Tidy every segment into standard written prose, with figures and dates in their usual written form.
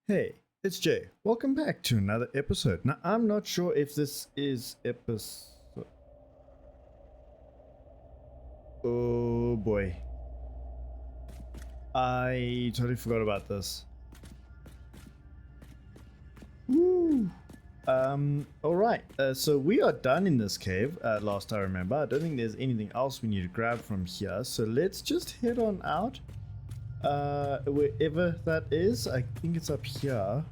Hey, it's Jay. Welcome back to another episode. Now, I'm not sure if this is episode. Oh boy. I totally forgot about this. Woo! Alright. So we are done in this cave, last I remember. I don't think there's anything else we need to grab from here. So let's just head on out. Wherever that is. I think it's up here.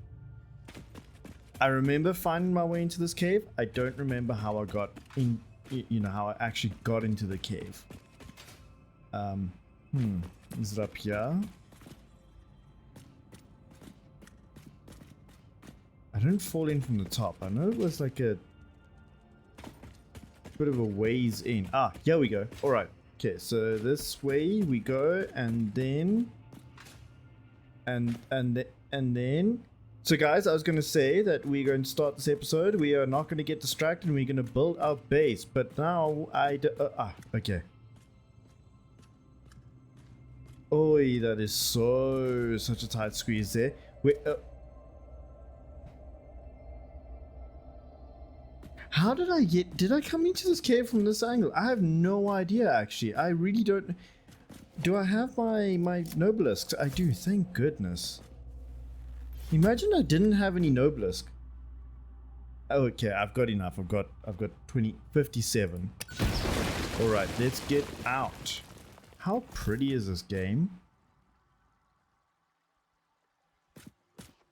I remember finding my way into this cave. I don't remember how I got in, how I actually got into the cave. Is it up here? I don't fall in from the top. I know it was like a bit of a ways in. Ah, here we go. All right. Okay, so this way we go, and then, and then. So guys, I was going to say that we're going to start this episode. We are not going to get distracted. And we're going to build our base. But now okay. Oi, that is such a tight squeeze there. How did did I come into this cave from this angle? I have no idea, actually. I really don't. Do I have my nobelisks? I do, thank goodness. Imagine I didn't have any nobelisk. Okay, I've got enough. I've got 57. All right, let's get out. How pretty is this game?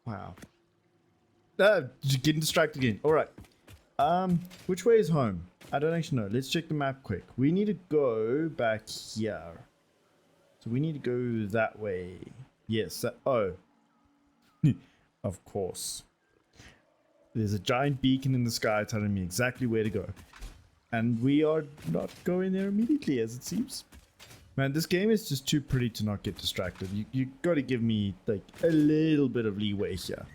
Wow. Getting distracted again. All right. Which way is home? I don't actually know. Let's check the map quick. We need to go back here. So we need to go that way. Yes. Oh. Of course. There's a giant beacon in the sky telling me exactly where to go. And we are not going there immediately, as it seems. Man, this game is just too pretty to not get distracted. You got to give me like a little bit of leeway here.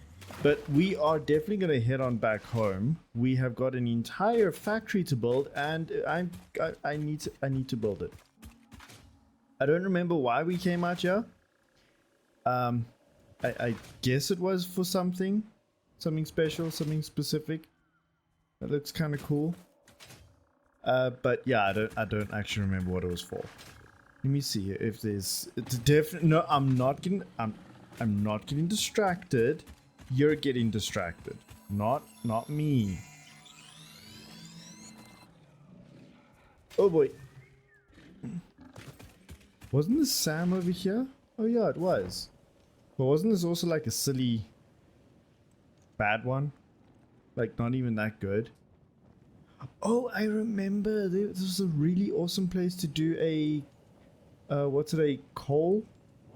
But we are definitely going to head on back home. We have got an entire factory to build, and I need to build it. I don't remember why we came out here. I guess it was for something special, something specific. That looks kind of cool. But yeah, I don't actually remember what it was for. Let me see if there's. It's definitely no. I'm not getting distracted. You're getting distracted, not me. Oh boy. Wasn't this Sam over here? Oh yeah, it was. But wasn't this also like a silly bad one? Like not even that good. Oh, I remember. This was a really awesome place to do a what's it, a coal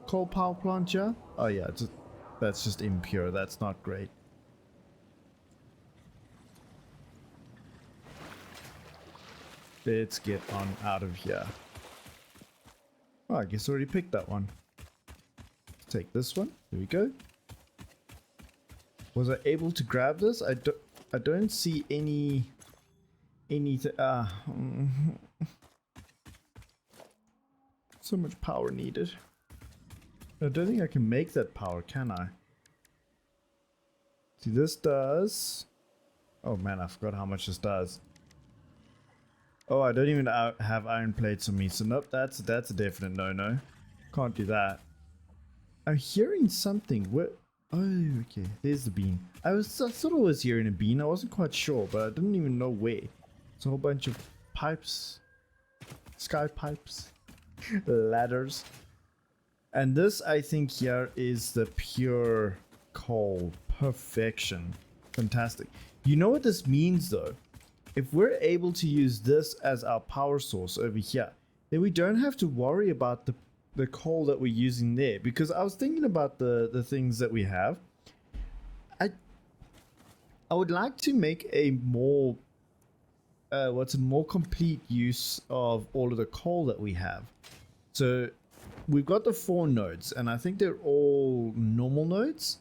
power plant, yeah? Oh yeah, that's just impure. That's not great. Let's get on out of here. Oh, I guess I already picked that one. Take this one. There we go. Was I able to grab this? I don't see anything. So much power needed. I don't think I can make that power, can I? See, this does. Oh man, I forgot how much this does. Oh, I don't even have iron plates on me, so nope, that's a definite no-no. Can't do that. I'm hearing something. What? Oh, okay. There's the bean. I thought I was hearing a bean. I wasn't quite sure, but I didn't even know where. It's a whole bunch of pipes, sky pipes, ladders, and this I think here is the pure coal. Perfection. Fantastic. You know what this means though? If we're able to use this as our power source over here, then we don't have to worry about the coal that we're using there, because I was thinking about the things that we have. I would like to make a more more complete use of all of the coal that we have. So we've got the 4 nodes, and I think they're all normal nodes.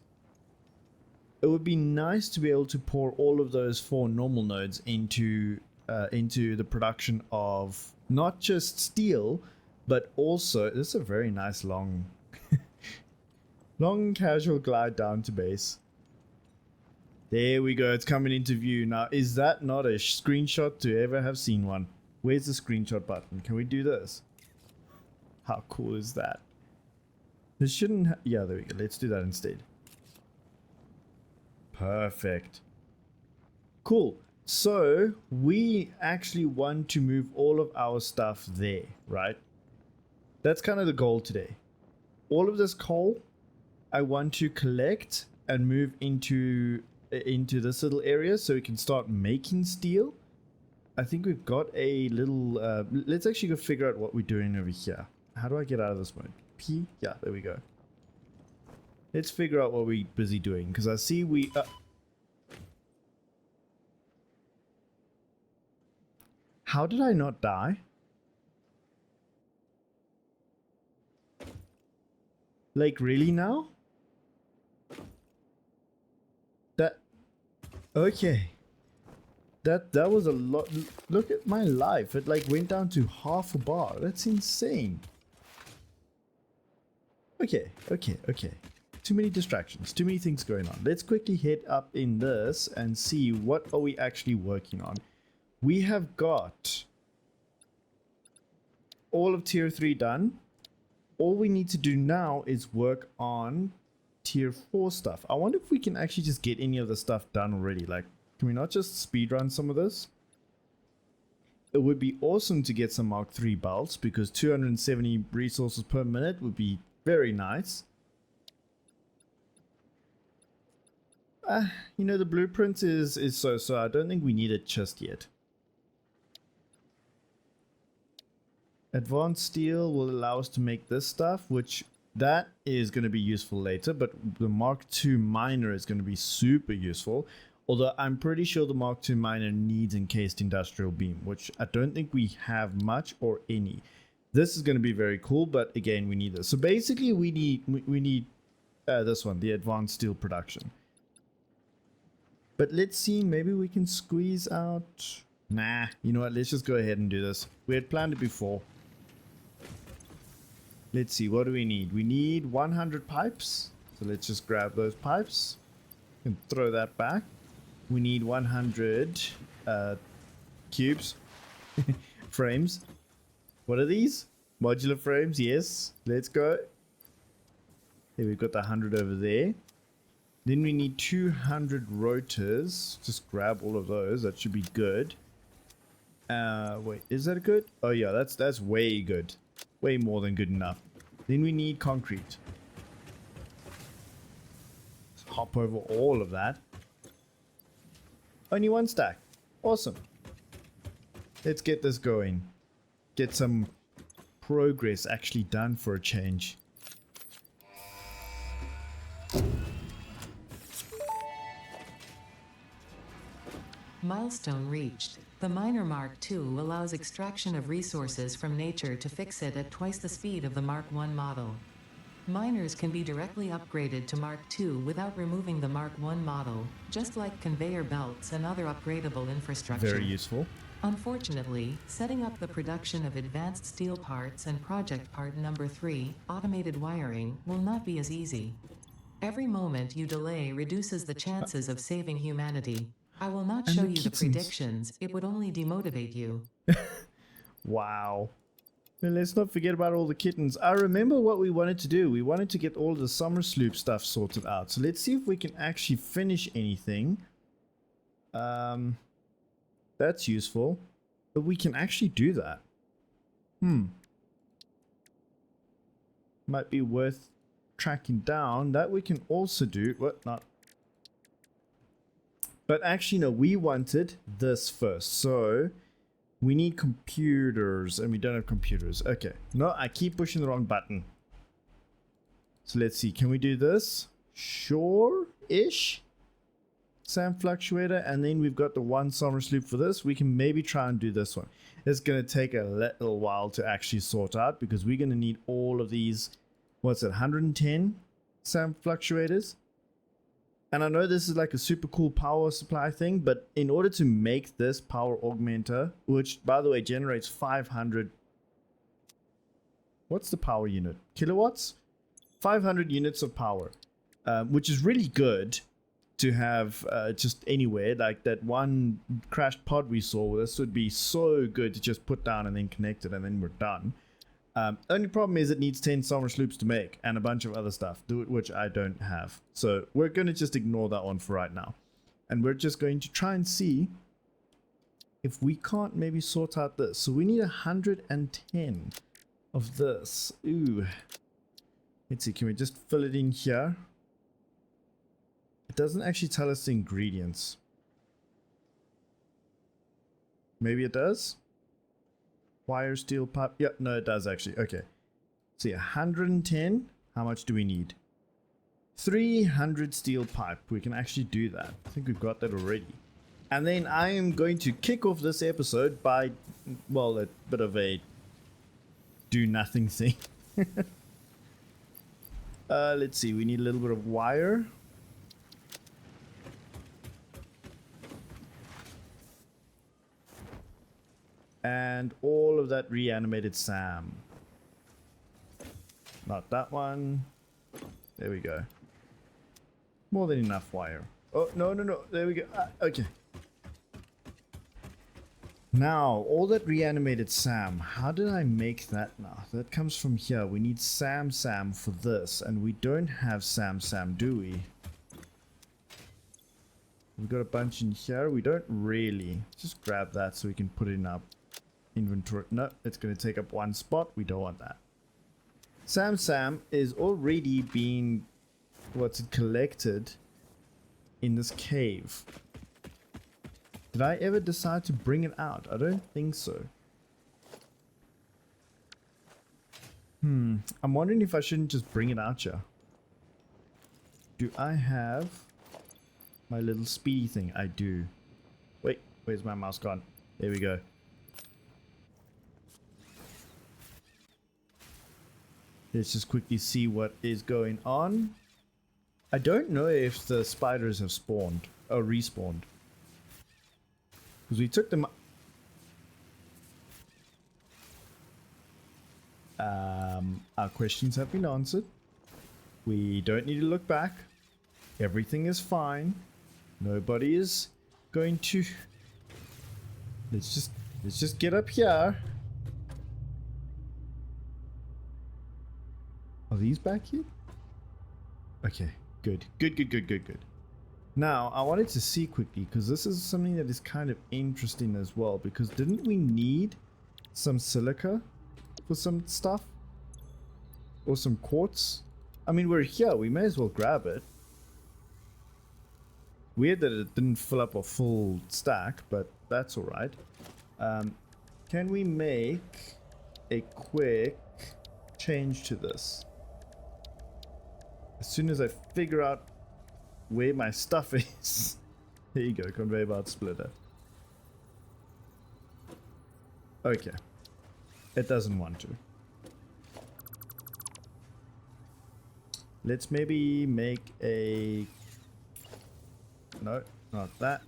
It would be nice to be able to pour all of those 4 normal nodes into the production of not just steel, but also, this is a very nice long Long casual glide down to base. There we go. It's coming into view. Now, is that not a screenshot to ever have seen one? Where's the screenshot button? Can we do this? How cool is that? This shouldn't yeah, there we go. Let's do that instead. Perfect. Cool. So, we actually want to move all of our stuff there, right? That's kind of the goal today. All of this coal, I want to collect and move into this little area so we can start making steel. I think we've got a little let's actually go figure out what we're doing over here. How do I get out of this mode? P? Yeah, there we go. Let's figure out what we're busy doing, because I see we how did I not die? Like, really now? Okay. That was a lot. Look at my life. It like went down to half a bar. That's insane. Okay. Too many distractions. Too many things going on. Let's quickly head up in this and see what are we actually working on. We have got all of tier 3 done. All we need to do now is work on tier 4 stuff. I wonder if we can actually just get any of the stuff done already. Like, can we not just speedrun some of this? It would be awesome to get some Mark 3 belts, because 270 resources per minute would be very nice. You know, the blueprint is so I don't think we need it just yet. Advanced steel will allow us to make this stuff, which that is going to be useful later, but the Mark II miner is going to be super useful. Although I'm pretty sure the Mark II miner needs encased industrial beam, which I don't think we have much or any. This is going to be very cool, but again, we need this. So basically, we need this one, the advanced steel production. But let's see, maybe we can squeeze out. Nah, you know what? Let's just go ahead and do this. We had planned it before. Let's see, what do we need? We need 100 pipes. So let's just grab those pipes and throw that back. We need 100 cubes, frames. What are these? Modular frames, yes. Let's go. There, we've got the 100 over there. Then we need 200 rotors. Just grab all of those. That should be good. Wait, is that good? Oh yeah, that's way good. Way more than good enough. Then we need concrete. Let's hop over all of that. Only one stack. Awesome. Let's get this going. Get some progress actually done for a change. Milestone reached. The Miner Mark II allows extraction of resources from nature to fix it at twice the speed of the Mark I model. Miners can be directly upgraded to Mark II without removing the Mark I model, just like conveyor belts and other upgradable infrastructure. Very useful. Unfortunately, setting up the production of advanced steel parts and project part number 3, automated wiring, will not be as easy. Every moment you delay reduces the chances of saving humanity. I will not show you the predictions, it would only demotivate you. Wow. And let's not forget about all the kittens. I remember what we wanted to do. We wanted to get all the summer sloop stuff sorted out. So let's see if we can actually finish anything. That's useful. But we can actually do that. Might be worth tracking down. That we can also do. What? Not. But actually, no, we wanted this first. So we need computers, and we don't have computers. Okay. No, I keep pushing the wrong button. So let's see. Can we do this? Sure-ish. Sand fluctuator. And then we've got the one summer sloop for this. We can maybe try and do this one. It's going to take a little while to actually sort out, because we're going to need all of these. What's it? 110 sand fluctuators. And I know this is like a super cool power supply thing, but in order to make this power augmenter, which by the way generates 500, what's the power unit? Kilowatts? 500 units of power, which is really good to have just anywhere. Like that one crashed pod we saw, this would be so good to just put down and then connect it and then we're done. Only problem is it needs 10 summer sloops to make and a bunch of other stuff, which I don't have. So we're going to just ignore that one for right now. And we're just going to try and see if we can't maybe sort out this. So we need 110 of this. Ooh. Let's see, can we just fill it in here? It doesn't actually tell us the ingredients. Maybe it does? Wire, steel, pipe. Yep, no, it does actually. Okay. See, 110. How much do we need? 300 steel pipe. We can actually do that. I think we've got that already. And then I am going to kick off this episode by, well, a bit of a do nothing thing. Let's see. We need a little bit of wire. And all of that reanimated SAM. Not that one. There we go. More than enough wire. Oh, no, no, no. There we go. Okay. Now, all that reanimated SAM. How did I make that now? That comes from here. We need SAM for this. And we don't have SAM, do we? We've got a bunch in here. We don't really. Just grab that so we can put it in our inventory. No, it's going to take up one spot. We don't want that. SAM is already being collected in this cave. Did I ever decide to bring it out? I don't think so. I'm wondering if I shouldn't just bring it out here. Do I have my little speedy thing? I do. Wait, where's my mouse gone? There we go. Let's just quickly see what is going on. I don't know if the spiders have spawned or respawned. Because we took them. Our questions have been answered. We don't need to look back. Everything is fine. Nobody is going to. Let's just get up here. Are these back here? Okay, good. Good. Now, I wanted to see quickly, because this is something that is kind of interesting as well, because didn't we need some silica for some stuff? Or some quartz? I mean, we're here, we may as well grab it. Weird that it didn't fill up a full stack, but that's alright. Can we make a quick change to this? As soon as I figure out where my stuff is. Here you go, conveyor belt splitter. Okay. It doesn't want to. Let's maybe make a... No, not that.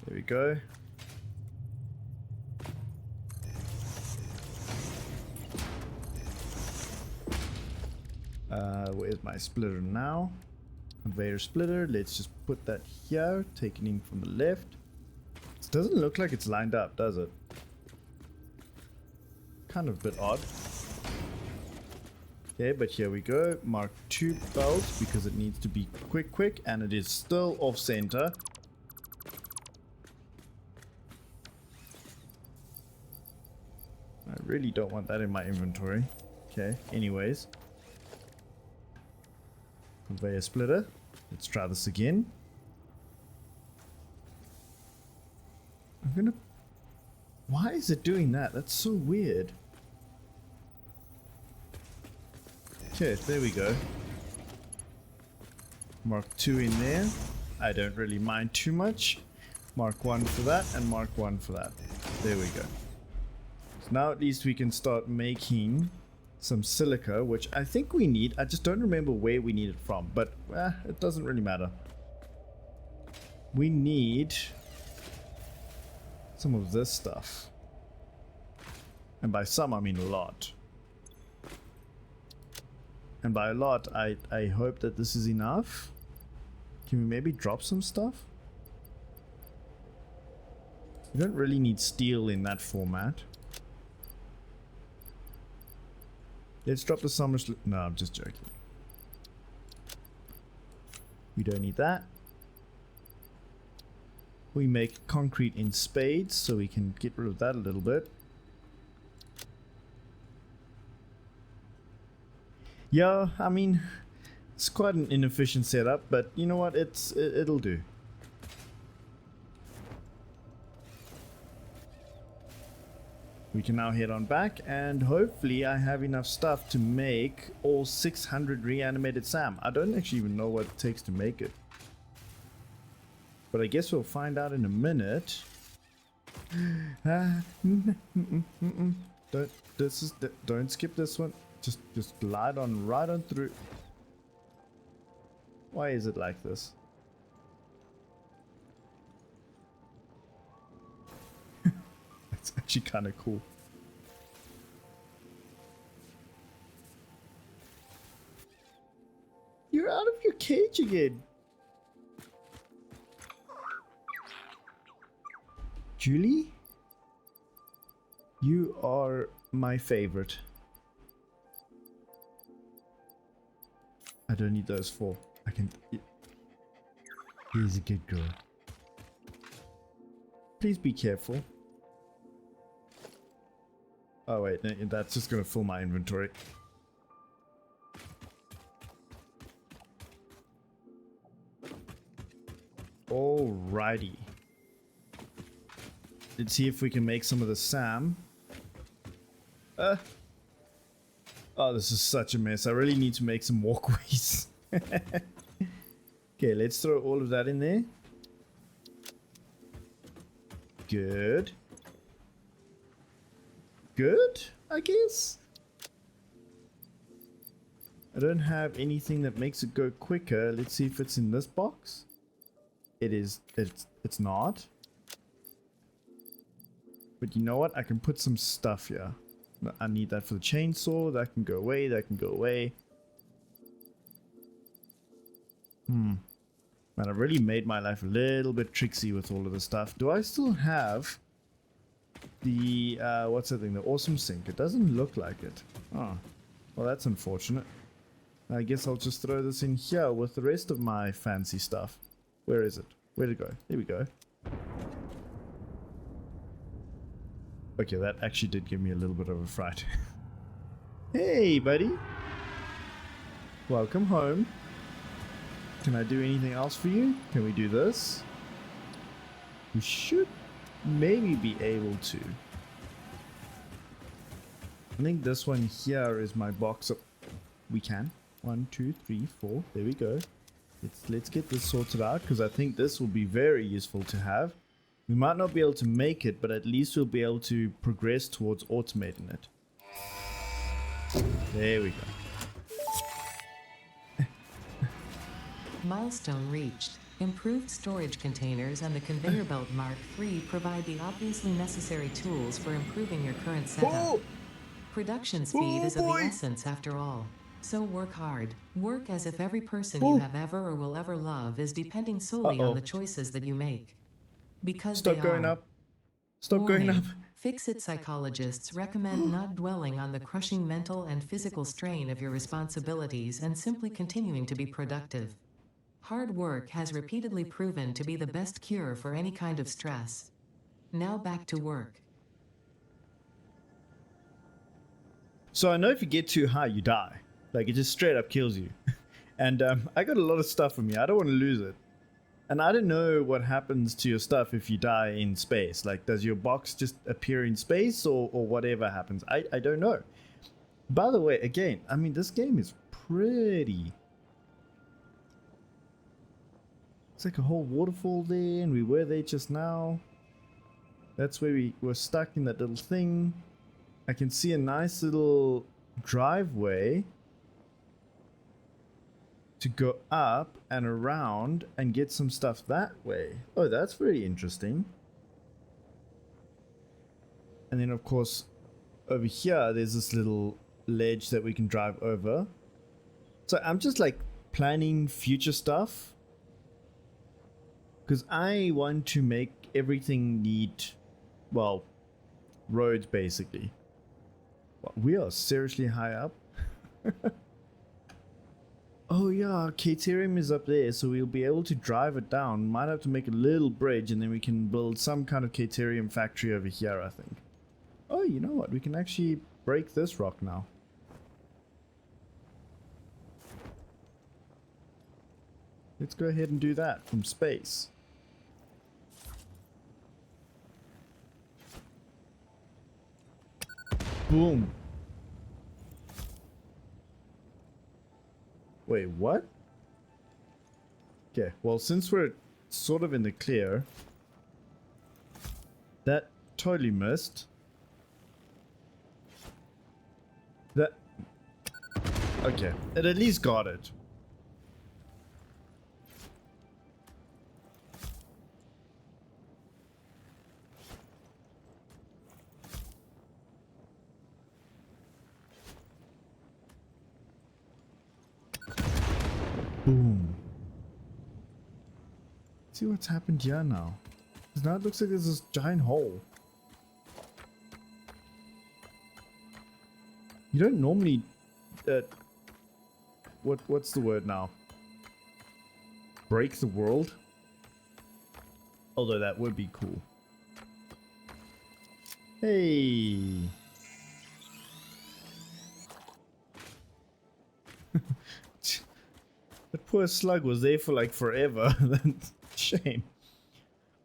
There we go. Where's my splitter now? Conveyor splitter. Let's just put that here. Taking in from the left. It doesn't look like it's lined up, does it? Kind of a bit odd. Okay, but here we go. Mark 2 belt because it needs to be quick, and it is still off center. I really don't want that in my inventory. Okay, anyways. Conveyor splitter. Let's try this again. I'm gonna... Why is it doing that? That's so weird. Okay, there we go. Mark 2 in there. I don't really mind too much. Mark 1 for that, and Mark 1 for that. There we go. So now at least we can start making some silica, which I think we need. I just don't remember where we need it from, but it doesn't really matter. We need some of this stuff. And by some, I mean a lot. And by a lot, I hope that this is enough. Can we maybe drop some stuff? You don't really need steel in that format. Let's drop the summer. No, I'm just joking. We don't need that. We make concrete in spades, so we can get rid of that a little bit. Yeah, I mean, it's quite an inefficient setup, but you know what? It'll do. We can now head on back, and hopefully I have enough stuff to make all 600 reanimated SAM. I don't actually even know what it takes to make it, but I guess we'll find out in a minute. Don't skip this one. Just glide on right on through. Why is it like this? It's actually kind of cool. You're out of your cage again. Julie? You are my favorite. I don't need those 4. I can... He's a good girl. Please be careful. Oh wait, no, that's just gonna fill my inventory. Alrighty. Let's see if we can make some of the SAM. Oh, this is such a mess. I really need to make some walkways. Okay, let's throw all of that in there. Good. Good, I guess. I don't have anything that makes it go quicker. Let's see if it's in this box. It is. It's not. But you know what? I can put some stuff here. I need that for the chainsaw. That can go away. That can go away. Man, I've really made my life a little bit tricksy with all of this stuff. Do I still have the what's that thing? The awesome sink? It doesn't look like it. Oh, well, that's unfortunate. I guess I'll just throw this in here with the rest of my fancy stuff. Where is it? Where'd it go? There we go. Okay, that actually did give me a little bit of a fright. Hey, buddy. Welcome home. Can I do anything else for you? Can we do this? We should maybe be able to. I think this one here is my box of... We can. 1, 2, 3, 4. There we go. Let's get this sorted out, because I think this will be very useful to have. We might not be able to make it, but at least we'll be able to progress towards automating it. There we go. Milestone reached. Improved storage containers and the conveyor belt Mark III provide the obviously necessary tools for improving your current setup. Oh! Production speed is of the essence after all. So work hard. Work as if every person you have ever or will ever love is depending solely on the choices that you make. Because Stop going up. Stop going up. Fix-it psychologists recommend not dwelling on the crushing mental and physical strain of your responsibilities and simply continuing to be productive. Hard work has repeatedly proven to be the best cure for any kind of stress. Now back to work. So I know if you get too high, you die. Like, it just straight up kills you. And I got a lot of stuff from you. I don't want to lose it. And I don't know what happens to your stuff if you die in space. Like, does your box just appear in space or whatever happens? I don't know. By the way, again, I mean, this game is pretty... It's like a whole waterfall there, and we were there just now. That's where we were stuck in that little thing. I can see a nice little driveway to go up and around and get some stuff that way. Oh, that's very interesting. And then, of course, over here, there's this little ledge that we can drive over. So I'm just like planning future stuff. Because I want to make everything neat. Well, roads basically. Well, we are seriously high up. Oh yeah, Caterium is up there, so we'll be able to drive it down. Might have to make a little bridge and then we can build some kind of Caterium factory over here, I think. Oh, you know what? We can actually break this rock now. Let's go ahead and do that from space. Boom. Wait, what? Okay, well, since we're sort of in the clear, that totally missed. That... Okay, it at least got it. Boom. See what's happened here now. Because now it looks like there's this giant hole. You don't normally... what's the word now? Break the world? Although that would be cool. Hey! That poor slug was there for like forever. That's a shame.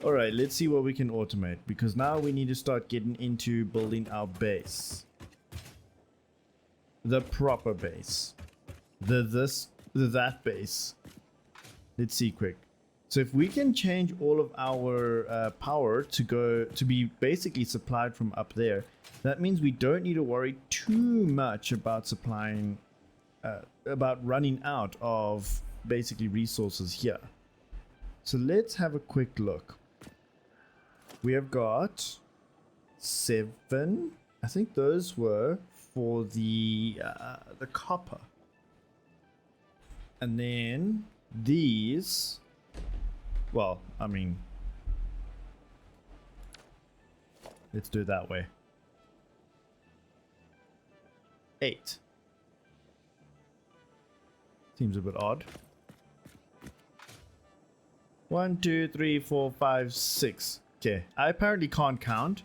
Alright, let's see what we can automate. Because now we need to start getting into building our base. The proper base. That base. Let's see quick. So if we can change all of our power to be basically supplied from up there, that means we don't need to worry too much about supplying about running out of basically resources here. So let's have a quick look. We have got 7. I think those were for the copper. And then these, well, I mean, let's do it that way. 8. Seems a bit odd. 1, 2, 3, 4, 5, 6. Okay, I apparently can't count,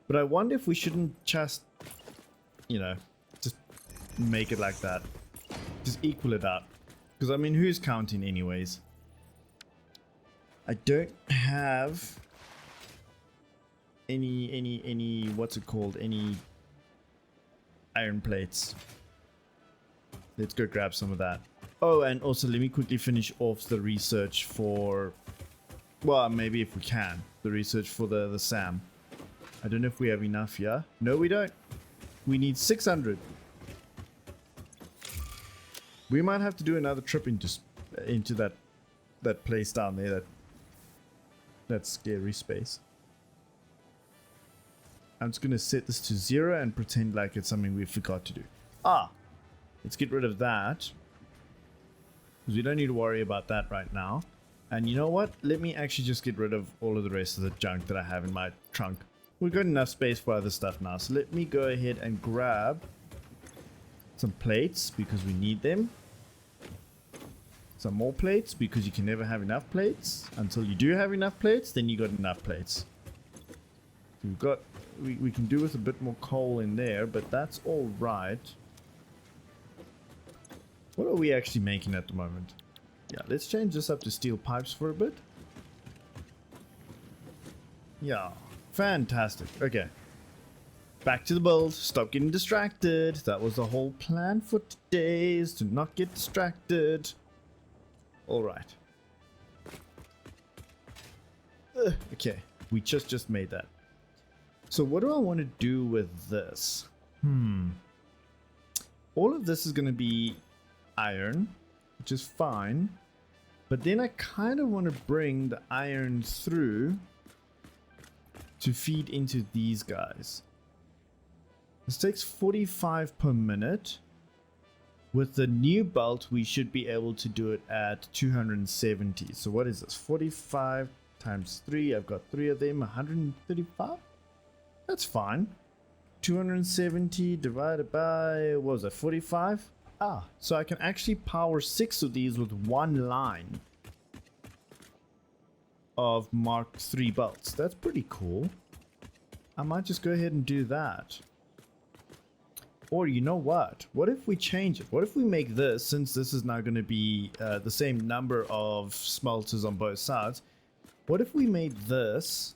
but I wonder if we shouldn't just, you know, just make it like that. Just equal it out. Because I mean, who's counting anyways? I don't have any what's it called? Any iron plates. Let's go grab some of that. Oh, and also let me quickly finish off the research for, well, maybe if we can, the research for the SAM. I don't know if we have enough here. No, we don't. We need 600. We might have to do another trip into that place down there, that scary space. I'm just gonna set this to 0 and pretend like it's something we forgot to do. Ah, let's get rid of that, because we don't need to worry about that right now. And you know what? Let me actually just get rid of all of the rest of the junk that I have in my trunk. We've got enough space for other stuff now, so let me go ahead and grab some plates because we need them. Some more plates because you can never have enough plates. Until you do have enough plates, then you got enough plates. We've got, we can do with a bit more coal in there, but that's all right. What are we actually making at the moment? Yeah, let's change this up to steel pipes for a bit. Yeah, fantastic. Okay. Back to the build. Stop getting distracted. That was the whole plan for today, is to not get distracted. Alright. Okay, we just made that. So what do I want to do with this? All of this is going to be iron, which is fine. But then I kind of want to bring the iron through to feed into these guys. This takes 45 per minute. With the new belt, we should be able to do it at 270. So what is this? 45 times 3. I've got 3 of them. 135? That's fine. 270 divided by, what was that, 45? Ah, so I can actually power 6 of these with one line of Mark III belts. That's pretty cool. I might just go ahead and do that. Or you know what? What if we change it? What if we make this, since this is now going to be the same number of smelters on both sides, what if we made this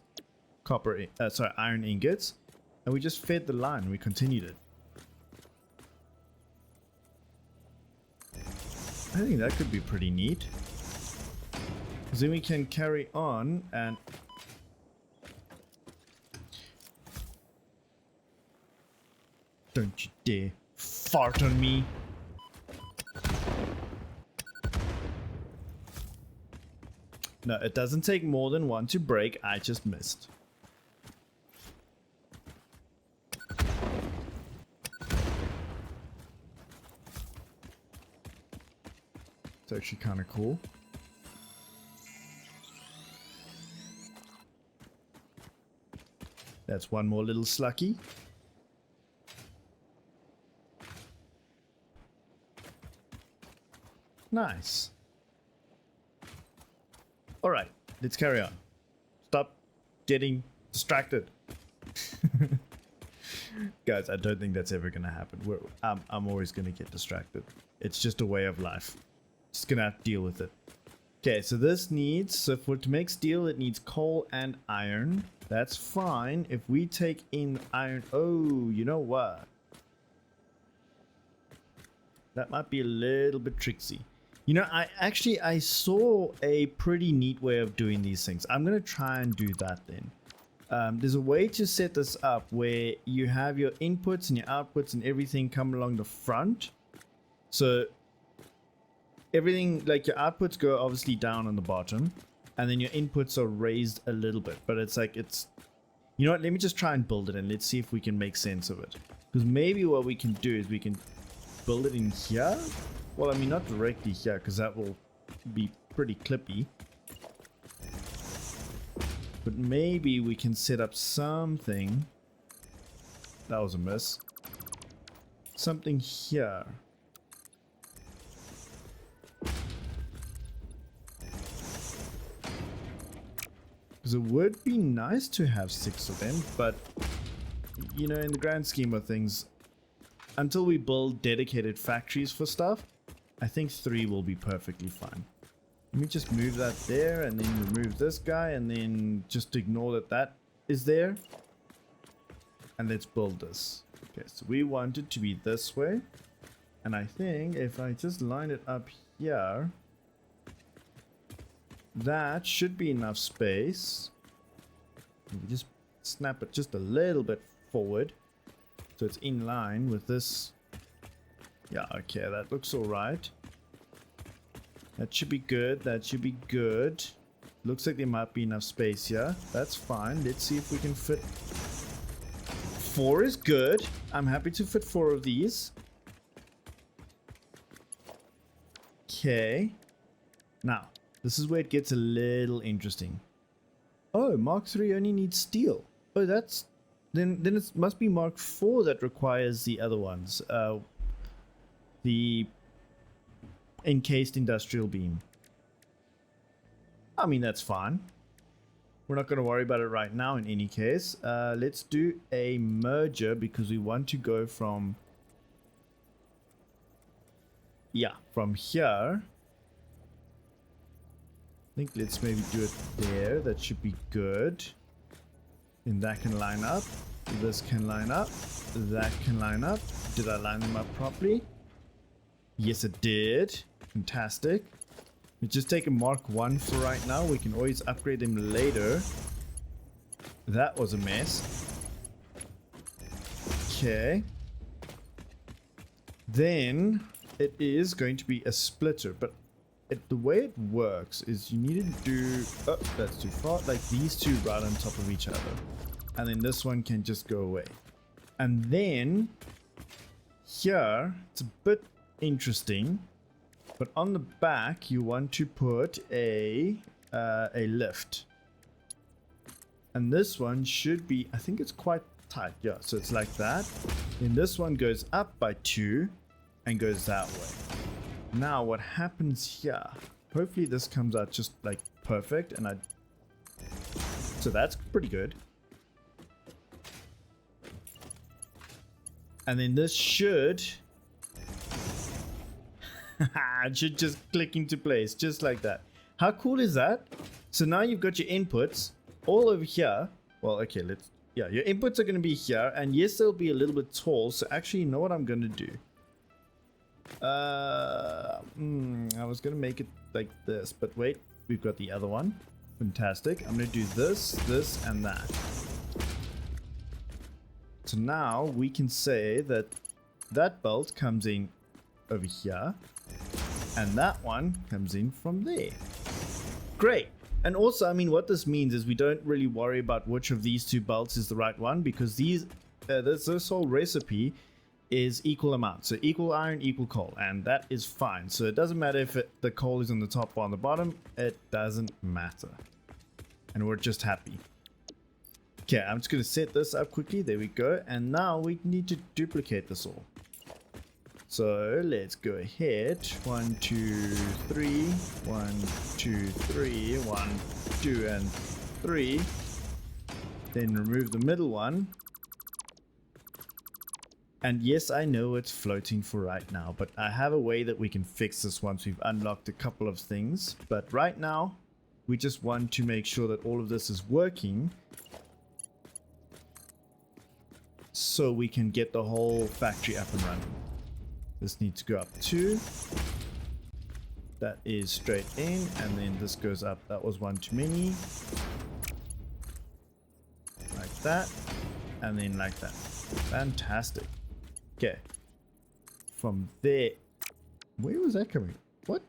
iron ingots, and we just fed the line, we continued it? I think that could be pretty neat. Because then we can carry on and... Don't you dare fart on me. No, it doesn't take more than one to break. I just missed. It's actually kind of cool. That's one more little slucky. Nice. Alright, let's carry on. Stop getting distracted. Guys, I don't think that's ever going to happen. I'm always going to get distracted. It's just a way of life. Just going to have to deal with it. Okay, so this needs, so to make steel, it needs coal and iron. That's fine. If we take in iron, oh, you know what? That might be a little bit tricksy. You know, I saw a pretty neat way of doing these things. I'm going to try and do that then. There's a way to set this up where you have your inputs and your outputs and everything come along the front. So everything, like your outputs go obviously down on the bottom, and then your inputs are raised a little bit. But it's like, you know what, let me just try and build it and let's see if we can make sense of it. Because maybe what we can do is we can build it in here. Well, I mean, not directly here, because that will be pretty clippy. But maybe we can set up something. That was a miss. Something here. Because it would be nice to have 6 of them, but, you know, in the grand scheme of things, until we build dedicated factories for stuff, I think 3 will be perfectly fine. Let me just move that there and then remove this guy and then just ignore that that is there. And let's build this. Okay, so we want it to be this way. And I think if I just line it up here, that should be enough space. We just snap it just a little bit forward, so it's in line with this. Yeah, okay, that looks alright. That should be good, that should be good. Looks like there might be enough space here. That's fine. Let's see if we can fit. 4 is good. I'm happy to fit 4 of these. Okay. Now, this is where it gets a little interesting. Oh, Mark III only needs steel. Oh, that's... Then it must be Mark IV that requires the other ones. The encased industrial beam. I mean, that's fine. We're not going to worry about it right now in any case. Let's do a merger because we want to go from... Yeah, from here. I think let's maybe do it there. That should be good. And that can line up. This can line up. That can line up. Did I line them up properly? Yes, it did. Fantastic. We just take a Mark 1 for right now. We can always upgrade them later. That was a mess. Okay. Then it is going to be a splitter, but the way it works is you need to do... Oh, that's too far. Like these two right on top of each other. And then this one can just go away. And then here, it's a bit interesting. But on the back, you want to put a lift. And this one should be, I think it's quite tight. Yeah, so it's like that. Then this one goes up by 2 and goes that way. Now what happens here? Hopefully this comes out just like perfect, and so that's pretty good. And then this should it should just click into place just like that. How cool is that? So now you've got your inputs all over here. Well, okay, your inputs are going to be here, and yes, they'll be a little bit tall. So actually, you know what I'm going to do? I was going to make it like this, but wait, we've got the other one. Fantastic. I'm going to do this, and that. So now we can say that that bolt comes in over here, and that one comes in from there. Great. And also, I mean, what this means is we don't really worry about which of these two bolts is the right one, because this whole recipe is equal amount. So equal iron, equal coal, and that is fine. So it doesn't matter if the coal is on the top or on the bottom. It doesn't matter. And we're just happy. Okay, I'm just going to set this up quickly. There we go. And now we need to duplicate this all. So let's go ahead. 1, 2, 3. 1, 2, 3. 1, 2, and 3. Then remove the middle one. And yes, I know it's floating for right now, but I have a way that we can fix this once we've unlocked a couple of things. But right now, we just want to make sure that all of this is working, so we can get the whole factory up and running. This needs to go up 2. That is straight in, and then this goes up. That was one too many. Like that, and then like that. Fantastic. Okay. From there, where was that coming? What?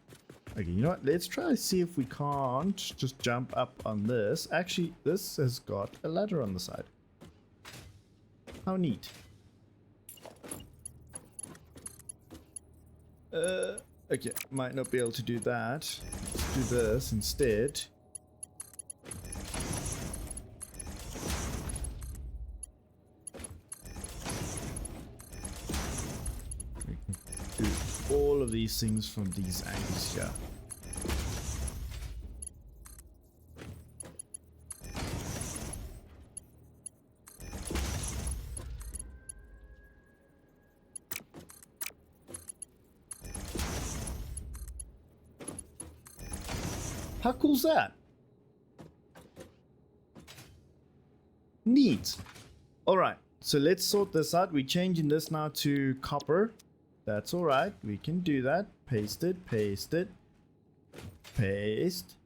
Okay, you know what? Let's try to see if we can't just jump up on this. Actually, this has got a ladder on the side. How neat. Okay, might not be able to do that. Let's do this instead. We can do all of these things from these angles here. How cool's that? Neat. Alright, so let's sort this out. We're changing this now to copper. That's alright. We can do that. Paste it, paste it. Paste.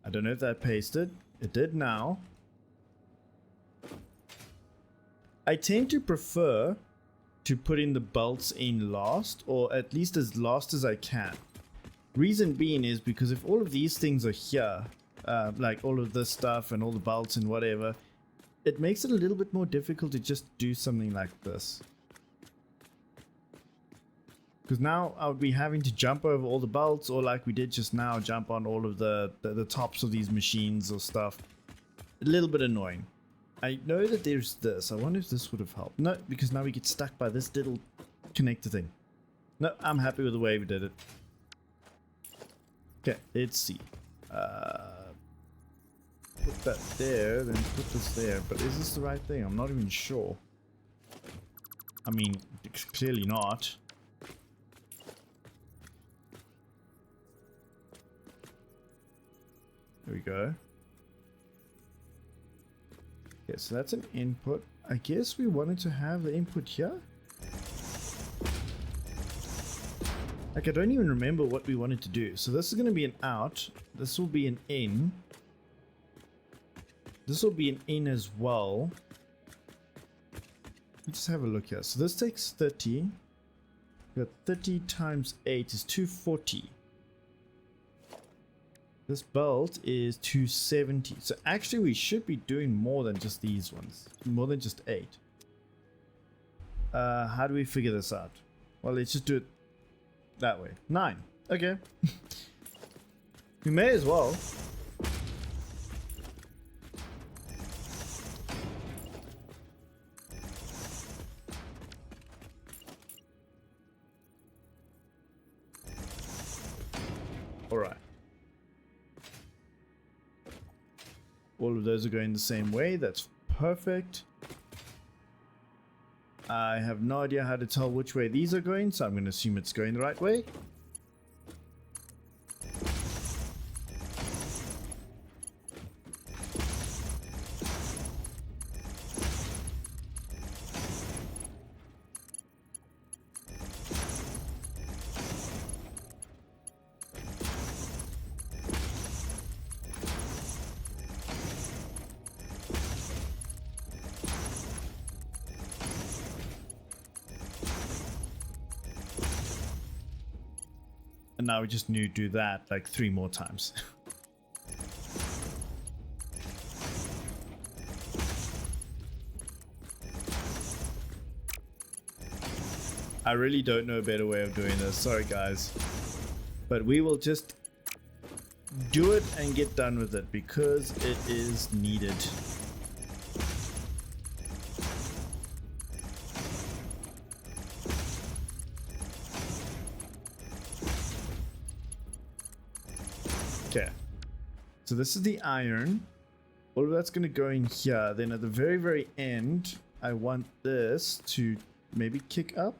I don't know if that pasted. It did now. I tend to prefer to put in the bolts in last, or at least as last as I can. Reason being is because if all of these things are here, like all of this stuff and all the bolts and whatever, it makes it a little bit more difficult to just do something like this. Because now I would be having to jump over all the bolts, or like we did just now, jump on all of the tops of these machines or stuff. A little bit annoying. I know that there's this. I wonder if this would have helped. No, because now we get stuck by this little connector thing. No, I'm happy with the way we did it. Okay, let's see. Put that there, then put this there. But is this the right thing? I'm not even sure. I mean, it's clearly not. There we go. Okay, so that's an input. I guess we wanted to have the input here. Like, I don't even remember what we wanted to do. So this is going to be an out. This will be an in. This will be an in as well. Let's just have a look here. So this takes 30. We got 30 times 8 is 240. This belt is 270. So actually we should be doing more than just these ones. More than just 8. How do we figure this out? Well, let's just do it that way. 9. Okay. We may as well. Alright. All of those are going the same way. That's perfect. I have no idea how to tell which way these are going, so I'm going to assume it's going the right way. And now we just need to do that like 3 more times. I really don't know a better way of doing this. Sorry, guys. But we will just do it and get done with it because it is needed. Okay, so this is the iron. All of that's going to go in here. Then at the very, very end, I want this to maybe kick up.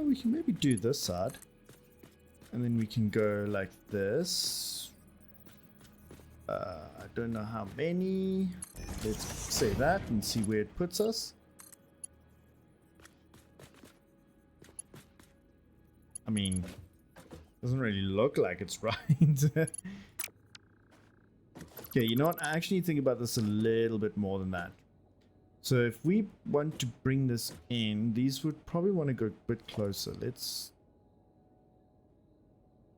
We can maybe do this side. And then we can go like this. I don't know how many. Let's say that and see where it puts us. I mean, doesn't really look like it's right. Okay, you know what? I actually think about this a little bit more than that. So if we want to bring this in, these would probably want to go a bit closer. Let's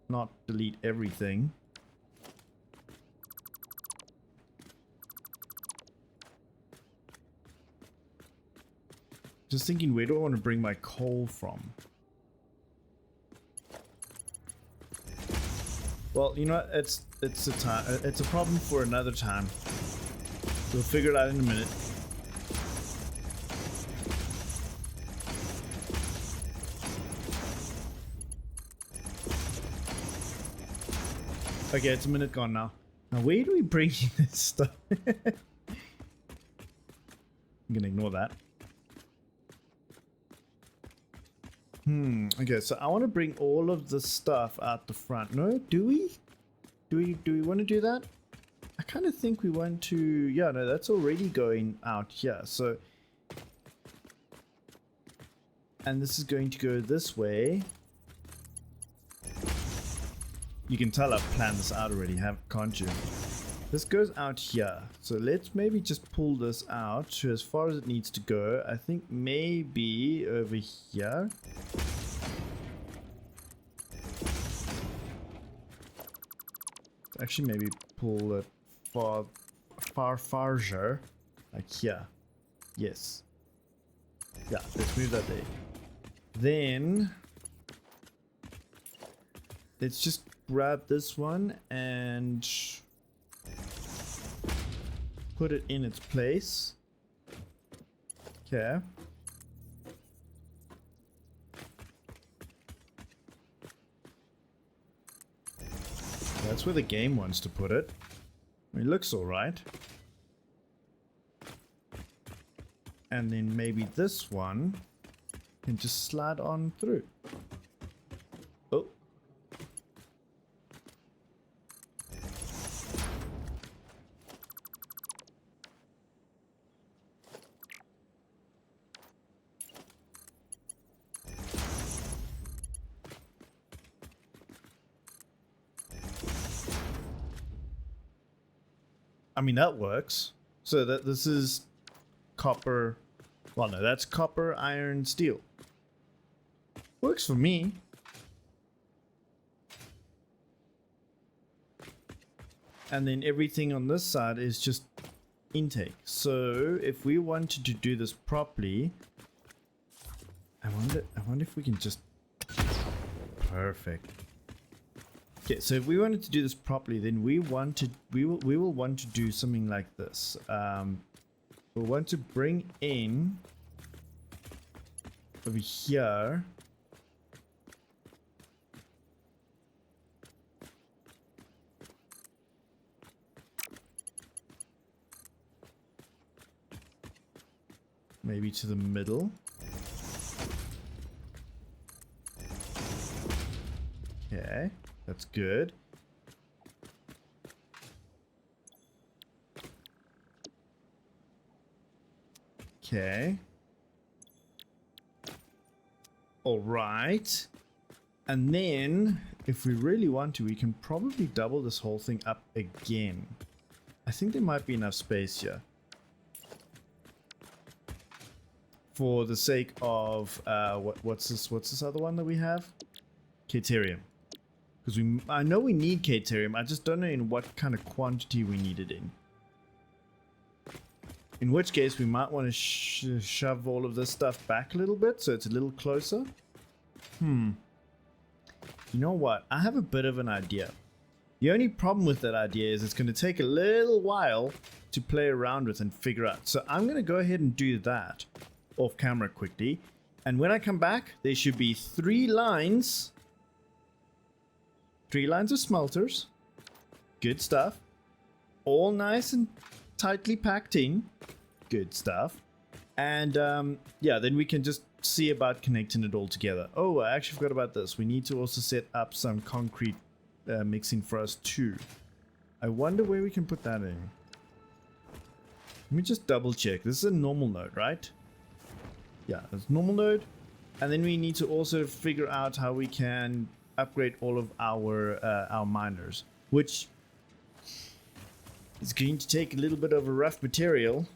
not delete everything. Just thinking, where do I want to bring my coal from? Well, you know what? It's a problem for another time. We'll figure it out in a minute. Okay, it's a minute gone now. Now, where do we bring this stuff? I'm gonna ignore that. Okay, so I want to bring all of the stuff out the front. No, do we? Do we want to do that? I kind of think we want to. Yeah, no, that's already going out here. So, and this is going to go this way. You can tell I've planned this out already, can't you? This goes out here. So let's maybe just pull this out to as far as it needs to go. I think maybe over here. Actually, maybe pull it farther, like here. Yes. Yeah, let's move that there. Then let's just grab this one and put it in its place. Okay. That's where the game wants to put it. I mean, it looks alright. And then maybe this one can just slide on through. Oh. I mean, that works. So that this is copper. Well, no, that's copper, iron, steel. Works for me. And then everything on this side is just intake. So if we wanted to do this properly, I wonder if we can just, perfect. Okay, so if we wanted to do this properly, then we will want to do something like this. We'll want to bring in over here. Maybe to the middle. Okay, that's good. Okay. All right. And then, if we really want to, we can probably double this whole thing up again. I think there might be enough space here. For the sake of, what's this other one that we have? Caterium. Because I know we need Caterium, I just don't know in what kind of quantity we need it in. In which case, we might want to shove all of this stuff back a little bit, so it's a little closer. You know what? I have a bit of an idea. The only problem with that idea is it's going to take a little while to play around with and figure out. So I'm going to go ahead and do that off camera quickly. And when I come back, there should be 3 lines. 3 lines of smelters. Good stuff. All nice and tightly packed in. Good stuff. And yeah, then we can just see about connecting it all together. Oh, I actually forgot about this. We need to also set up some concrete mixing for us too. I wonder where we can put that in. Let me just double check. This is a normal node, right? Yeah, it's normal node. And then we need to also figure out how we can upgrade all of our miners, which is going to take a little bit of a rough material,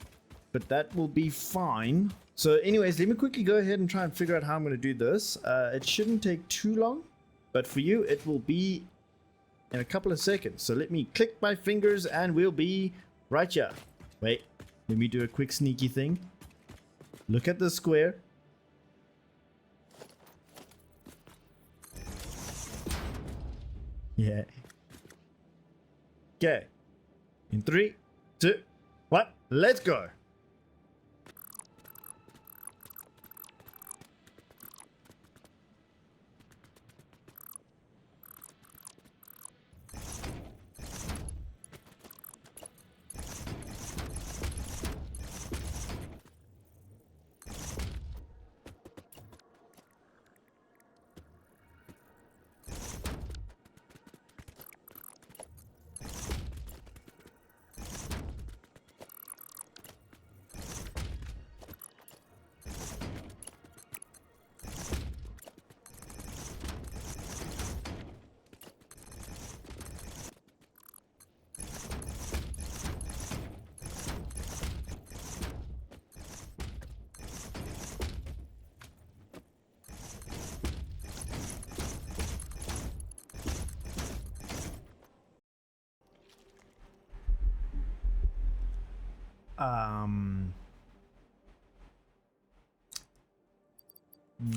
but that will be fine. So anyways, let me quickly go ahead and try and figure out how I'm going to do this. It shouldn't take too long, but for you it will be in a couple of seconds. So let me click my fingers and we'll be right here. Wait, let me do a quick sneaky thing. Look at the square. Yeah. Okay. In 3, 2, 1, let's go.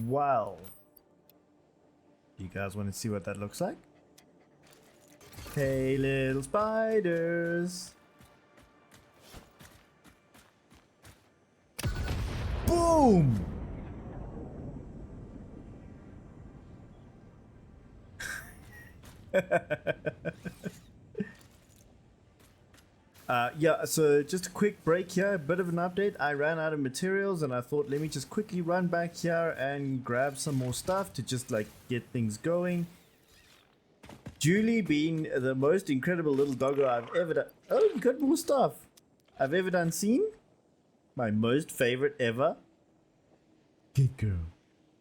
Well, you guys want to see what that looks like? Hey, little spiders. Boom! Yeah, so just a quick break here, a bit of an update. I ran out of materials and I thought let me just quickly run back here and grab some more stuff to just like get things going. Julie being the most incredible little doggo I've ever done. Oh, you got more stuff I've ever done seen. My most favorite ever. Good girl.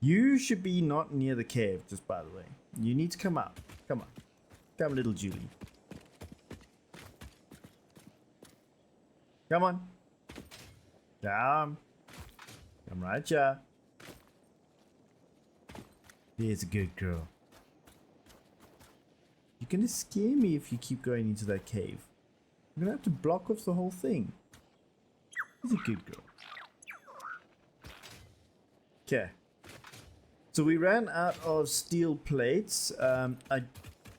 You should be not near the cave, just by the way. You need to come up. Come on. Come, little Julie. Come on. Come. Come right here. There's a good girl. You're gonna scare me if you keep going into that cave. I'm gonna have to block off the whole thing. He's a good girl. Okay. So we ran out of steel plates. I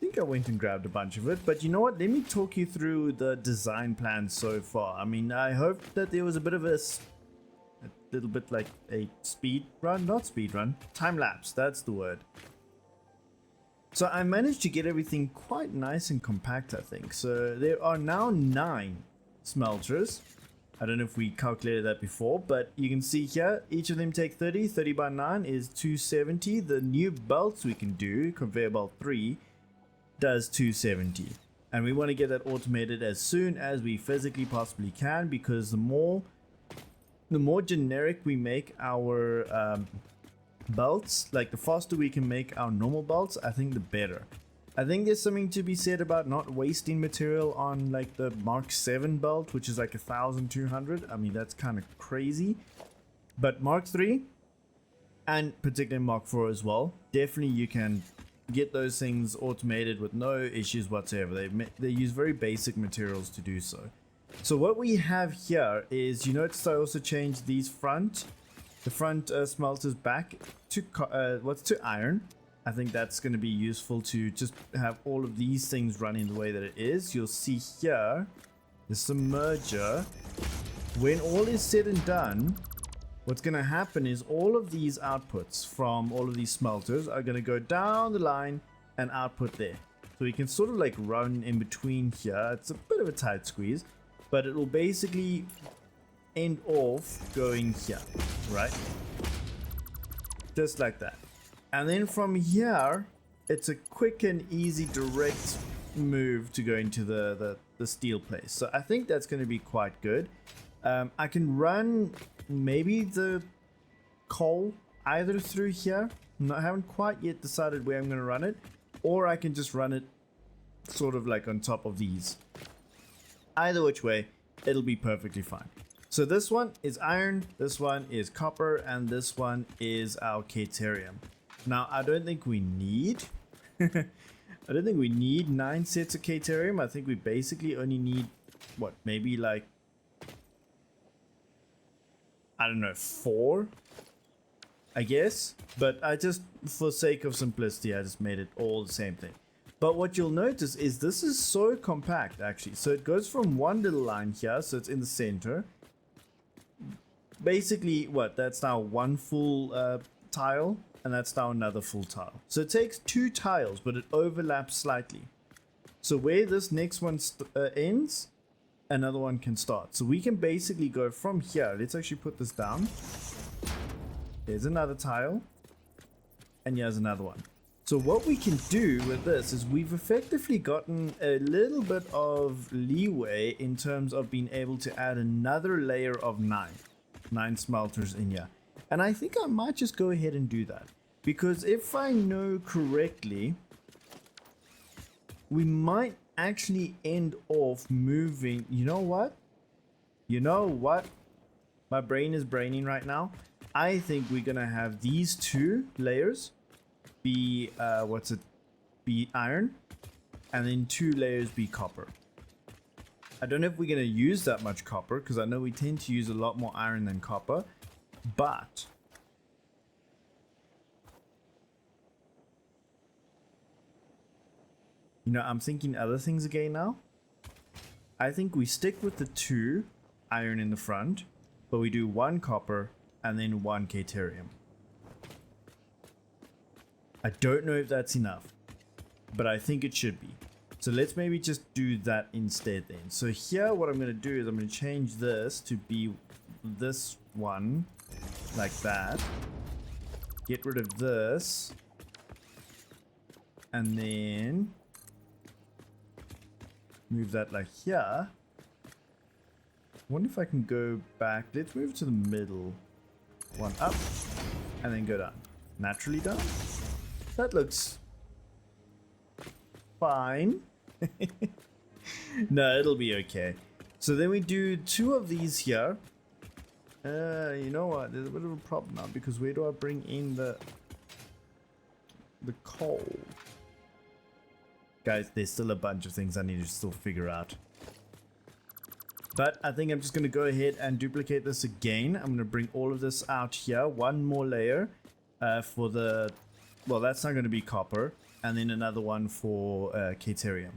think I went and grabbed a bunch of it, but you know what? Let me talk you through the design plan so far. I mean, I hope that there was a bit of a little bit like a speed run, not speed run, time lapse. That's the word. So I managed to get everything quite nice and compact, I think. So there are now 9 smelters. I don't know if we calculated that before, but you can see here, each of them take 30. 30 by 9 is 270. The new belts we can do, conveyor belt 3, does 270. And we want to get that automated as soon as we physically possibly can, because the more generic we make our belts, like the faster we can make our normal belts, I think the better. I think there's something to be said about not wasting material on like the Mark 7 belt, which is like 1,200. I mean, that's kind of crazy. But Mark 3 and particularly Mark 4 as well, definitely you can get those things automated with no issues whatsoever. They use very basic materials to do so. So what we have here is, you notice I also changed these the front smelters back to to iron. I think that's going to be useful to just have all of these things running the way that it is. You'll see here the submerger. When all is said and done, what's going to happen is all of these outputs from all of these smelters are going to go down the line and output there. So we can sort of like run in between here. It's a bit of a tight squeeze, but it will basically end off going here, right? Just like that. And then from here, it's a quick and easy direct move to go into the steel place. So I think that's going to be quite good. I can run maybe the coal either through here. I haven't quite yet decided where I'm going to run it. Or I can just run it sort of like on top of these. Either which way, it'll be perfectly fine. So this one is iron, this one is copper, and this one is our caterium. Now, I don't think we need 9 sets of caterium. I think we basically only need, what, maybe like, I don't know, 4, I guess. But I just, for sake of simplicity, I just made it all the same thing. But what you'll notice is this is so compact, actually. So it goes from one little line here, so it's in the center. Basically, what, that's now one full tile. And that's now another full tile. So it takes 2 tiles, but it overlaps slightly. So where this next one ends, another one can start. So we can basically go from here. Let's actually put this down. There's another tile. And here's another one. So what we can do with this is we've effectively gotten a little bit of leeway in terms of being able to add another layer of 9 smelters in here. And I think I might just go ahead and do that. Because if I know correctly, we might actually end off moving. You know what? My brain is braining right now. I think we're going to have these 2 layers be, be iron. And then 2 layers be copper. I don't know if we're going to use that much copper, because I know we tend to use a lot more iron than copper. But you know, I'm thinking other things again now. I think we stick with the 2 iron in the front, but we do 1 copper and then 1 caterium. I don't know if that's enough, but I think it should be. So let's maybe just do that instead then. So here what I'm going to do is I'm going to change this to be this one. Like that. Get rid of this. And then move that like here. I wonder if I can go back. Let's move to the middle. One up. And then go down. Naturally down. That looks fine. No, it'll be okay. So then we do 2 of these here. You know what? There's a bit of a problem now, because where do I bring in the coal? Guys, there's still a bunch of things I need to still figure out. But I think I'm just going to go ahead and duplicate this again. I'm going to bring all of this out here. One more layer for the... Well, that's not going to be copper. And then another one for Caterium.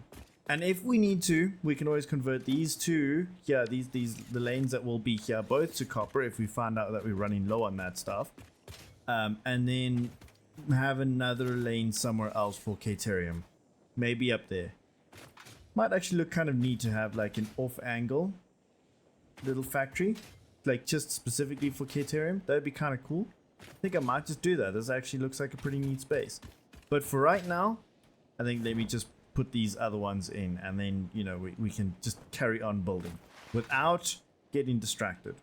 And if we need to, we can always convert these two, yeah, the lanes that will be here, both to copper if we find out that we're running low on that stuff. And then have another lane somewhere else for Caterium. Maybe up there. Might actually look kind of neat to have like an off angle little factory, like just specifically for Caterium. That'd be kind of cool. I think I might just do that. This actually looks like a pretty neat space. But for right now, I think let me just put these other ones in, and then, you know, we can just carry on building without getting distracted.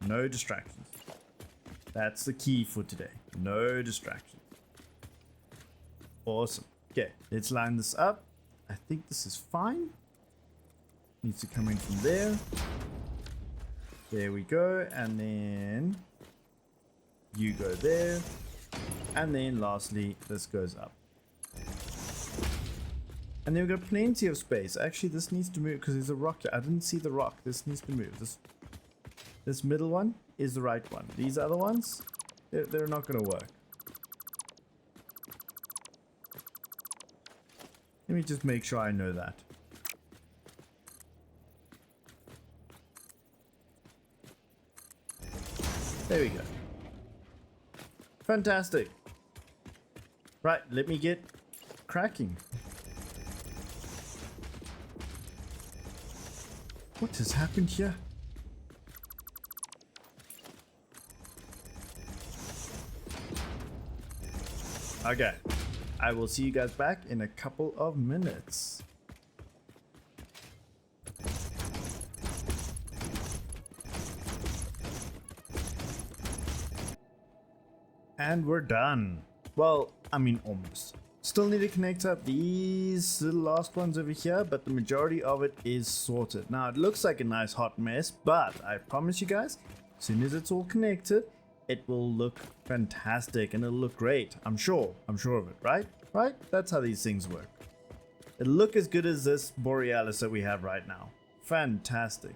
No distractions. That's the key for today. No distractions. Awesome. Okay, let's line this up. I think this is fine. Needs to come in from there. There we go. And then you go there. And then lastly, this goes up. And then we've got plenty of space. Actually, this needs to move because there's a rock here. I didn't see the rock. This needs to move. This middle one is the right one. These other ones, they're not going to work. Let me just make sure I know that. There we go. Fantastic. Right, let me get cracking. What has happened here? Okay, I will see you guys back in a couple of minutes. And we're done. Well, I mean almost. Still need to connect up these little last ones over here, but the majority of it is sorted. Now it looks like a nice hot mess, but I promise you guys, as soon as it's all connected, it will look fantastic and it'll look great. I'm sure of it, right? Right? That's how these things work. It'll look as good as this Borealis that we have right now. Fantastic.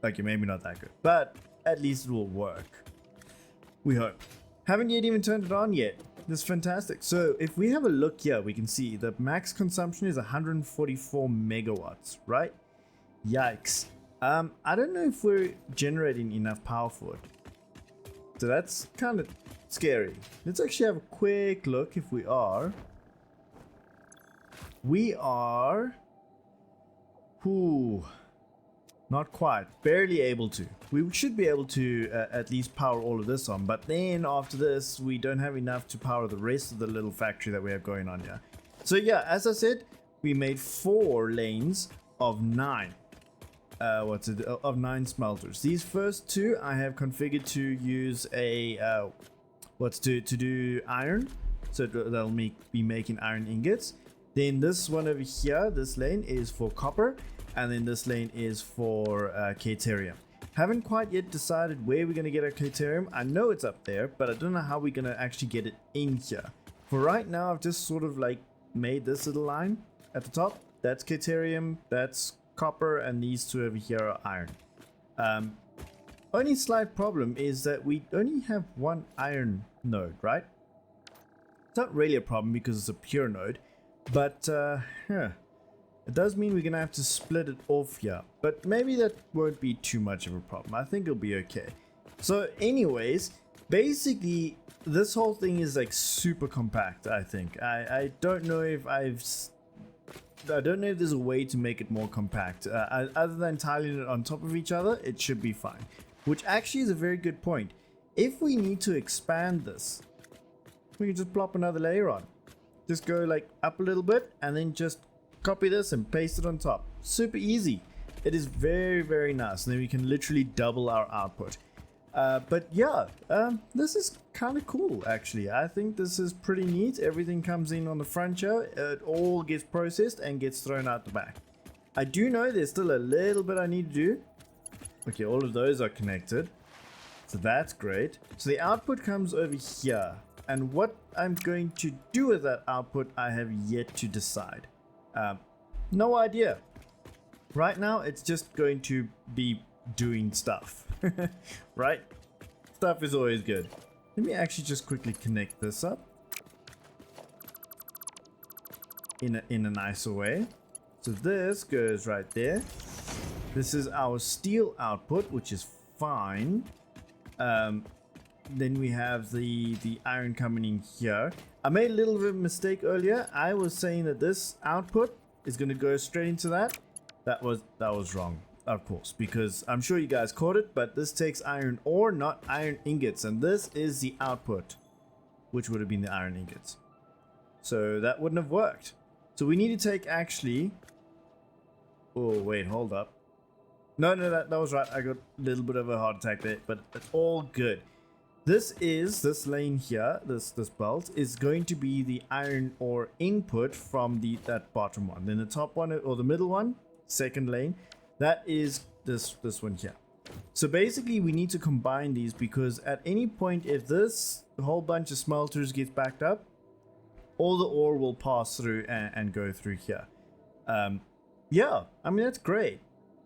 Okay, maybe not that good, but at least it will work. We hope. Haven't yet even turned it on yet. This is fantastic. So if we have a look here, we can see the max consumption is 144 megawatts, right? Yikes. I don't know if we're generating enough power for it. So that's kind of scary. Let's actually have a quick look if we are. We are... Ooh. Not quite. Barely able to. We should be able to at least power all of this on. But then after this, we don't have enough to power the rest of the little factory that we have going on here. So yeah, as I said, we made 4 lanes of 9. Of 9 smelters. These first 2 I have configured to use a... to do iron. So that'll be making iron ingots. Then this one over here, this lane is for copper. And then this lane is for Caterium. Haven't quite yet decided where we're going to get our Caterium. I know it's up there, but I don't know how we're going to actually get it in here. For right now, I've just sort of like made this little line at the top. That's Caterium, that's copper, and these 2 over here are iron. Only slight problem is that we only have 1 iron node, right? It's not really a problem because it's a pure node, but it does mean we're going to have to split it off here, but maybe that won't be too much of a problem. I think it'll be okay. So anyways, basically this whole thing is like super compact, I think. I don't know if there's a way to make it more compact. Other than tiling it on top of each other, it should be fine. Which actually is a very good point. If we need to expand this, we can just plop another layer on. Just go like up a little bit and then just copy this and paste it on top. Super easy. It is very, very nice. And then we can literally double our output. But yeah, this is kind of cool actually. I think this is pretty neat. Everything comes in on the front here. It all gets processed and gets thrown out the back. I do know there's still a little bit I need to do. Okay, all of those are connected. So that's great. So the output comes over here. And what I'm going to do with that output, I have yet to decide. No idea. Right now, it's just going to be doing stuff, right? Stuff is always good. Let me actually just quickly connect this up in a nicer way. So this goes right there. This is our steel output, which is fine. Then we have the iron coming in here. I made a little bit of a mistake earlier. I was saying that this output is going to go straight into that. That was wrong, of course, because I'm sure you guys caught it, but this takes iron ore, not iron ingots, and this is the output, which would have been the iron ingots. So that wouldn't have worked. So we need to take actually... Oh, wait, hold up. No, that was right. I got a little bit of a heart attack there, but it's all good. This lane here, this belt, is going to be the iron ore input from that bottom one. Then the top one, or the middle one, second lane, that is this one here. So basically we need to combine these, because at any point if this whole bunch of smelters gets backed up, all the ore will pass through and go through here. Yeah, I mean, that's great.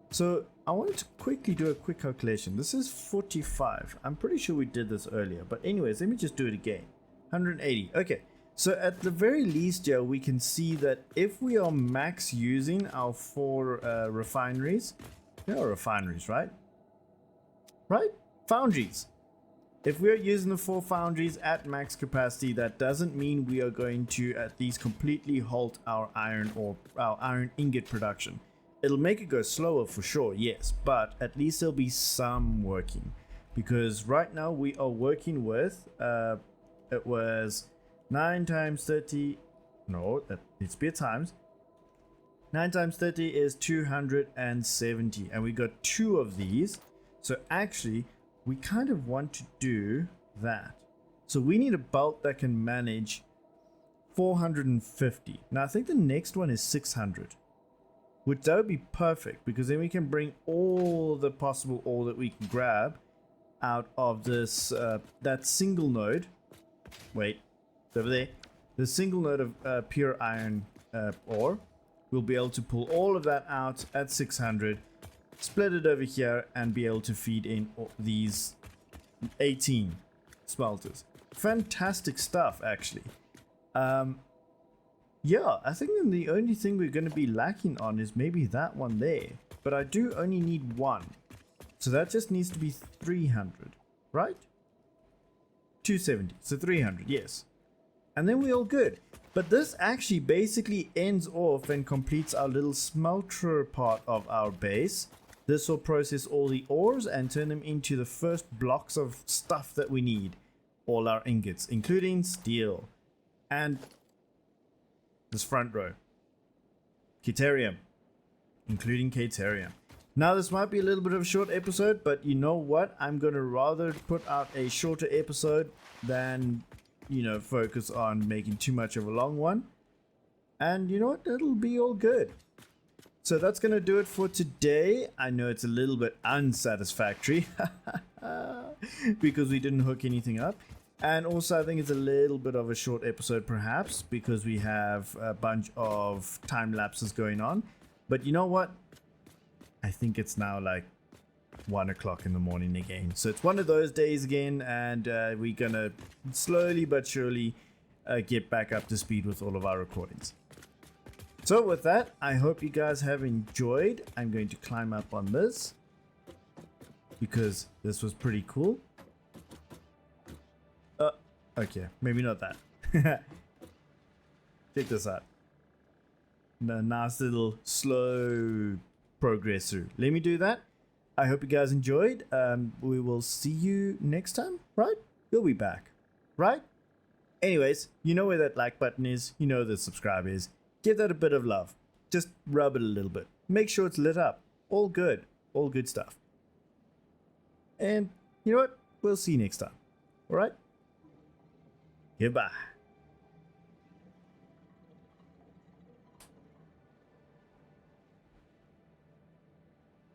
So I wanted to quickly do a quick calculation. This is 45. I'm pretty sure we did this earlier, but anyways, let me just do it again. 180. Okay, so at the very least here, we can see that if we are max using our 4 refineries, they are refineries, right? Right? Foundries. If we are using the 4 foundries at max capacity, that doesn't mean we are going to at least completely halt our iron or our iron ingot production. It'll make it go slower for sure, yes, but at least there'll be some working, because right now we are working with it was 9 times 30. No, that needs to be a times. 9 times 30 is 270, and we got 2 of these. So actually we kind of want to do that. So we need a belt that can manage 450. Now I think the next one is 600. Which that would be perfect, because then we can bring all the possible ore that we can grab out of this that single node. Wait, it's over there. The single node of pure iron ore. We'll be able to pull all of that out at 600, split it over here, and be able to feed in these 18 smelters. Fantastic stuff, actually. Yeah, I think then the only thing we're going to be lacking on is maybe that one there. But I do only need 1. So that just needs to be 300, right? 270, so 300, yes. And then we're all good. But this actually basically ends off and completes our little smelter part of our base. This will process all the ores and turn them into the first blocks of stuff that we need. All our ingots, including steel. And this front row. Caterium. Including Caterium. Now this might be a little bit of a short episode, but you know what? I'm going to rather put out a shorter episode than, you know, focus on making too much of a long one. And you know what? It'll be all good. So that's going to do it for today. I know it's a little bit unsatisfactory because we didn't hook anything up. And also I think it's a little bit of a short episode perhaps, because we have a bunch of time lapses going on. But you know what? I think it's now like 1 o'clock in the morning again. So it's one of those days again, and we're gonna slowly but surely get back up to speed with all of our recordings. So with that, I hope you guys have enjoyed. I'm going to climb up on this because this was pretty cool. Okay, maybe not that. Check this out. A nice little slow progress through. Let me do that. I hope you guys enjoyed. We will see you next time, right? We'll be back, right? Anyways, you know where that like button is. You know the subscribe is. Give that a bit of love. Just rub it a little bit. Make sure it's lit up. All good. All good stuff. And you know what? We'll see you next time. All right? Goodbye.